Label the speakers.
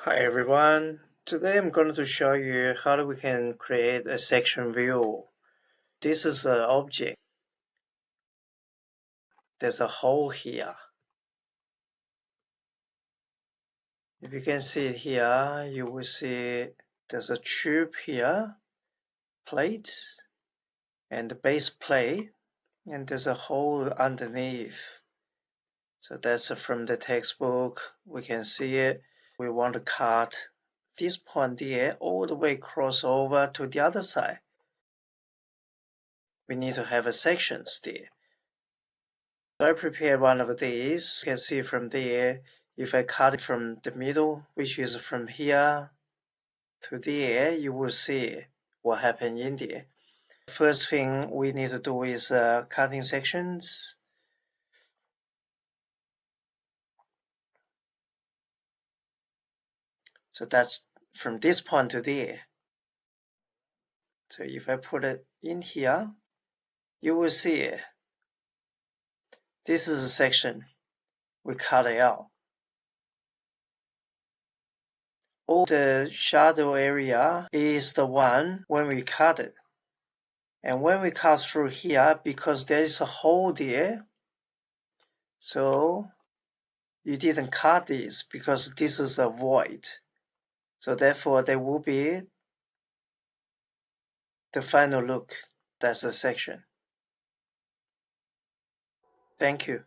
Speaker 1: Hi everyone, today I'm going to show you how we can create a section view. This is an object. There's a hole here. If you can see it here, you will see there's a tube here, plate, and the base plate, and there's a hole underneath. So that's from the textbook. We can see it. We want to cut this point there all the way cross over to the other side. We need to have a sections there. So I prepared one of these. You can see from there, if I cut it from the middle, which is from here to there, you will see what happened in there. First thing we need to do is cutting sections. So that's from this point to there. So if I put it in here, you will see this is a section we cut it out. All the shadow area is the one when we cut it. And when we cut through here, because there is a hole there, so you didn't cut this because this is a void. So therefore, there will be the final look. That's the section. Thank you.